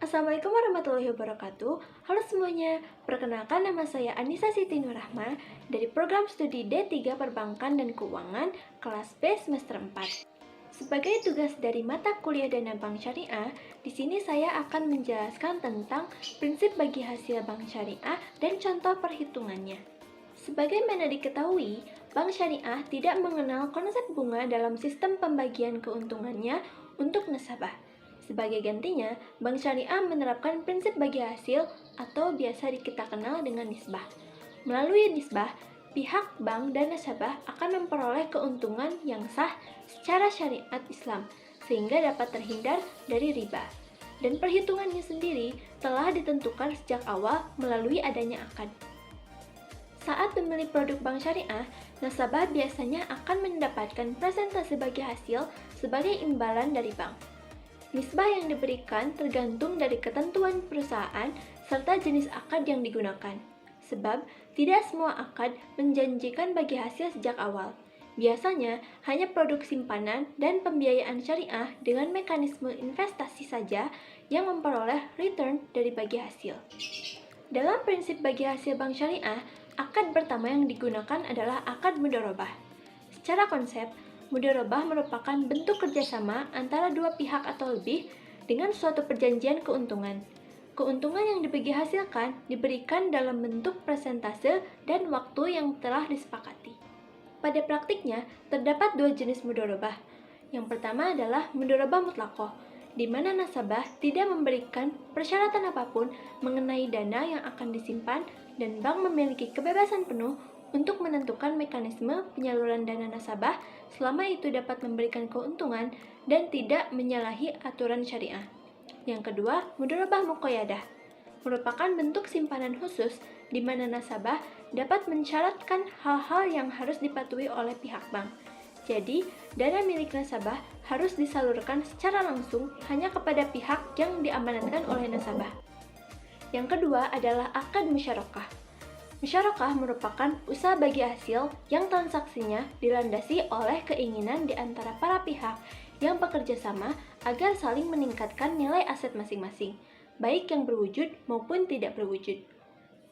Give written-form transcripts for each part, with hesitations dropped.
Assalamualaikum warahmatullahi wabarakatuh. Halo semuanya, perkenalkan nama saya Anissa Siti Nurrahma dari program studi D3 Perbankan dan Keuangan kelas B semester 4. Sebagai tugas dari mata kuliah Dana Bank Syariah, di sini saya akan menjelaskan tentang prinsip bagi hasil bank syariah dan contoh perhitungannya. Sebagaimana diketahui, bank syariah tidak mengenal konsep bunga dalam sistem pembagian keuntungannya untuk nasabah. Sebagai gantinya, bank syariah menerapkan prinsip bagi hasil atau biasa kita kenal dengan nisbah. Melalui nisbah, pihak bank dan nasabah akan memperoleh keuntungan yang sah secara syariat Islam, sehingga dapat terhindar dari riba. Dan perhitungannya sendiri telah ditentukan sejak awal melalui adanya akad. Saat memilih produk bank syariah, nasabah biasanya akan mendapatkan persentase bagi hasil sebagai imbalan dari bank. Nisbah yang diberikan tergantung dari ketentuan perusahaan serta jenis akad yang digunakan. Sebab, tidak semua akad menjanjikan bagi hasil sejak awal. Biasanya, hanya produk simpanan dan pembiayaan syariah dengan mekanisme investasi saja yang memperoleh return dari bagi hasil. Dalam prinsip bagi hasil bank syariah, akad pertama yang digunakan adalah akad mudharabah. Secara konsep, mudharabah merupakan bentuk kerjasama antara dua pihak atau lebih dengan suatu perjanjian keuntungan. Keuntungan yang dibagi hasilkan diberikan dalam bentuk persentase dan waktu yang telah disepakati. Pada praktiknya, terdapat dua jenis mudharabah. Yang pertama adalah mudharabah mutlaqah, di mana nasabah tidak memberikan persyaratan apapun mengenai dana yang akan disimpan dan bank memiliki kebebasan penuh untuk menentukan mekanisme penyaluran dana nasabah selama itu dapat memberikan keuntungan dan tidak menyalahi aturan syariah. Yang kedua, mudharabah muqayyadah merupakan bentuk simpanan khusus di mana nasabah dapat mensyaratkan hal-hal yang harus dipatuhi oleh pihak bank. Jadi, dana milik nasabah harus disalurkan secara langsung hanya kepada pihak yang diamanatkan oleh nasabah. Yang kedua adalah akad musyarakah. Musyarakah merupakan usaha bagi hasil yang transaksinya dilandasi oleh keinginan di antara para pihak yang bekerja sama agar saling meningkatkan nilai aset masing-masing, baik yang berwujud maupun tidak berwujud.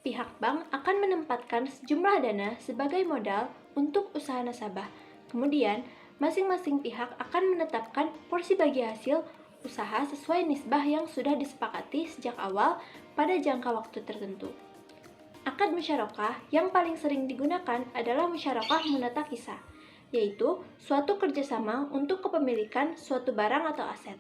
Pihak bank akan menempatkan sejumlah dana sebagai modal untuk usaha nasabah. Kemudian, masing-masing pihak akan menetapkan porsi bagi hasil usaha sesuai nisbah yang sudah disepakati sejak awal pada jangka waktu tertentu. Akad musyarakah yang paling sering digunakan adalah musyarakah munatakisah, yaitu suatu kerjasama untuk kepemilikan suatu barang atau aset.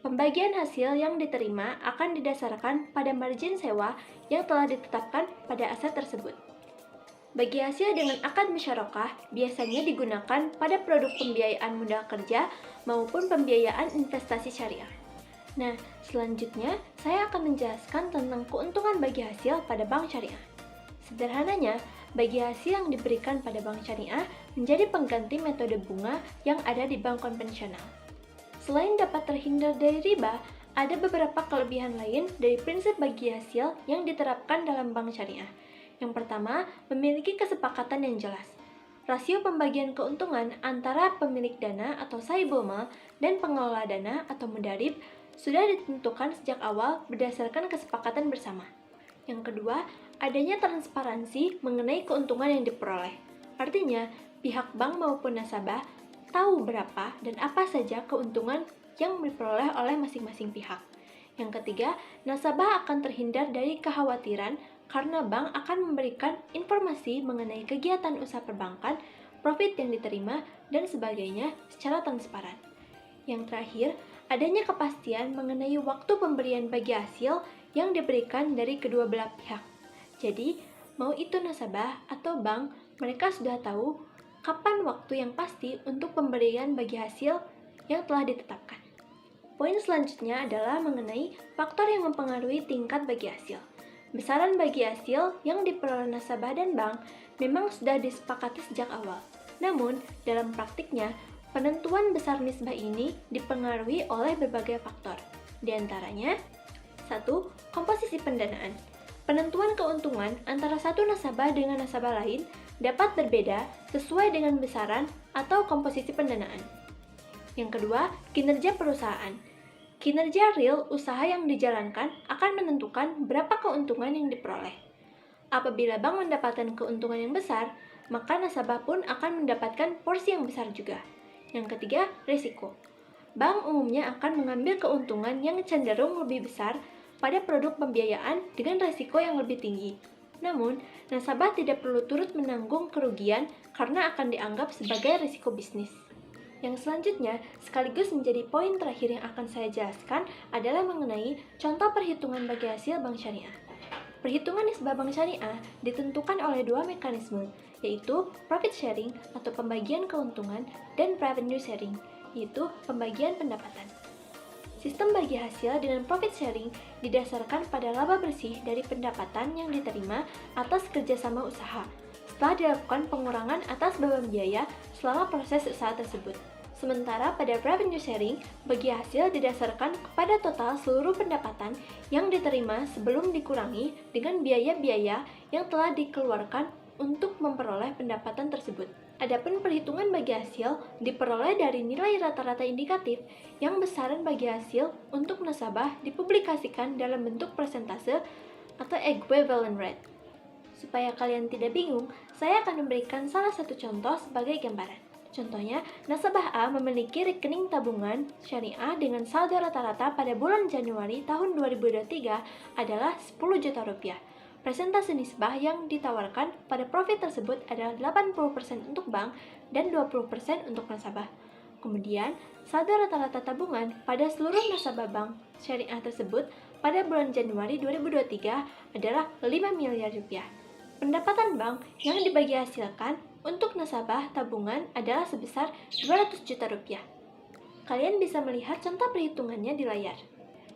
Pembagian hasil yang diterima akan didasarkan pada margin sewa yang telah ditetapkan pada aset tersebut. Bagi hasil dengan akad musyarakah biasanya digunakan pada produk pembiayaan modal kerja maupun pembiayaan investasi syariah. Nah, selanjutnya saya akan menjelaskan tentang keuntungan bagi hasil pada bank syariah. Sederhananya, bagi hasil yang diberikan pada bank syariah menjadi pengganti metode bunga yang ada di bank konvensional. Selain dapat terhindar dari riba, ada beberapa kelebihan lain dari prinsip bagi hasil yang diterapkan dalam bank syariah. Yang pertama, memiliki kesepakatan yang jelas. Rasio pembagian keuntungan antara pemilik dana atau sahibul mal dan pengelola dana atau mudharib sudah ditentukan sejak awal berdasarkan kesepakatan bersama. Yang kedua, adanya transparansi mengenai keuntungan yang diperoleh. Artinya, pihak bank maupun nasabah tahu berapa dan apa saja keuntungan yang diperoleh oleh masing-masing pihak. Yang ketiga, nasabah akan terhindar dari kekhawatiran karena bank akan memberikan informasi mengenai kegiatan usaha perbankan, profit yang diterima, dan sebagainya secara transparan. Yang terakhir, adanya kepastian mengenai waktu pemberian bagi hasil yang diberikan dari kedua belah pihak. Jadi, mau itu nasabah atau bank, mereka sudah tahu kapan waktu yang pasti untuk pemberian bagi hasil yang telah ditetapkan. Poin selanjutnya adalah mengenai faktor yang mempengaruhi tingkat bagi hasil. Besaran bagi hasil yang diperoleh nasabah dan bank memang sudah disepakati sejak awal. Namun, dalam praktiknya, penentuan besar nisbah ini dipengaruhi oleh berbagai faktor. Di antaranya, 1. Komposisi pendanaan. Penentuan keuntungan antara satu nasabah dengan nasabah lain dapat berbeda sesuai dengan besaran atau komposisi pendanaan. Yang kedua, kinerja perusahaan. Kinerja real usaha yang dijalankan akan menentukan berapa keuntungan yang diperoleh. Apabila bank mendapatkan keuntungan yang besar, maka nasabah pun akan mendapatkan porsi yang besar juga. Yang ketiga, risiko. Bank umumnya akan mengambil keuntungan yang cenderung lebih besar pada produk pembiayaan dengan risiko yang lebih tinggi. Namun, nasabah tidak perlu turut menanggung kerugian karena akan dianggap sebagai risiko bisnis. Yang selanjutnya, sekaligus menjadi poin terakhir yang akan saya jelaskan adalah mengenai contoh perhitungan bagi hasil bank syariah. Perhitungan nisbah bank syariah ditentukan oleh dua mekanisme, yaitu profit sharing atau pembagian keuntungan dan revenue sharing, yaitu pembagian pendapatan. Sistem bagi hasil dengan profit sharing didasarkan pada laba bersih dari pendapatan yang diterima atas kerjasama usaha, setelah dilakukan pengurangan atas beban biaya selama proses usaha tersebut. Sementara pada revenue sharing, bagi hasil didasarkan kepada total seluruh pendapatan yang diterima sebelum dikurangi dengan biaya-biaya yang telah dikeluarkan untuk memperoleh pendapatan tersebut. Adapun perhitungan bagi hasil diperoleh dari nilai rata-rata indikatif yang besaran bagi hasil untuk nasabah dipublikasikan dalam bentuk persentase atau equivalent rate. Supaya kalian tidak bingung, saya akan memberikan salah satu contoh sebagai gambaran. Contohnya, nasabah A memiliki rekening tabungan syariah dengan saldo rata-rata pada bulan Januari tahun 2023 adalah 10 juta rupiah. Presentase nisbah yang ditawarkan pada profit tersebut adalah 80% untuk bank dan 20% untuk nasabah. Kemudian, saldo rata-rata tabungan pada seluruh nasabah bank syariah tersebut pada bulan Januari 2023 adalah 5 miliar rupiah. Pendapatan bank yang dibagi hasilkan untuk nasabah tabungan adalah sebesar 200 juta rupiah. Kalian bisa melihat contoh perhitungannya di layar,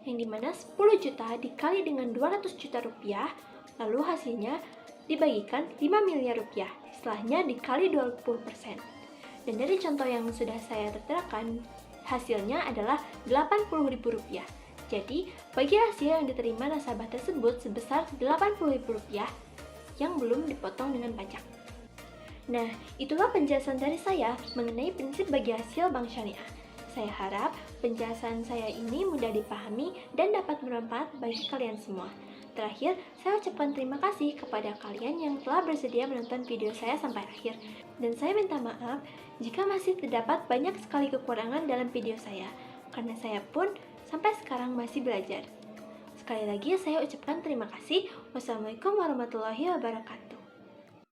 yang dimana 10 juta dikali dengan 200 juta rupiah, lalu hasilnya dibagikan 5 miliar rupiah, setelahnya dikali 20%. Dan dari contoh yang sudah saya terterakan, hasilnya adalah 80 ribu rupiah. Jadi, bagi hasil yang diterima nasabah tersebut sebesar 80 ribu rupiah yang belum dipotong dengan pajak. Nah, itulah penjelasan dari saya mengenai prinsip bagi hasil bank syariah. Saya harap penjelasan saya ini mudah dipahami dan dapat bermanfaat bagi kalian semua. Terakhir, saya ucapkan terima kasih kepada kalian yang telah bersedia menonton video saya sampai akhir. Dan saya minta maaf jika masih terdapat banyak sekali kekurangan dalam video saya, karena saya pun sampai sekarang masih belajar. Sekali lagi saya ucapkan terima kasih. Wassalamualaikum warahmatullahi wabarakatuh.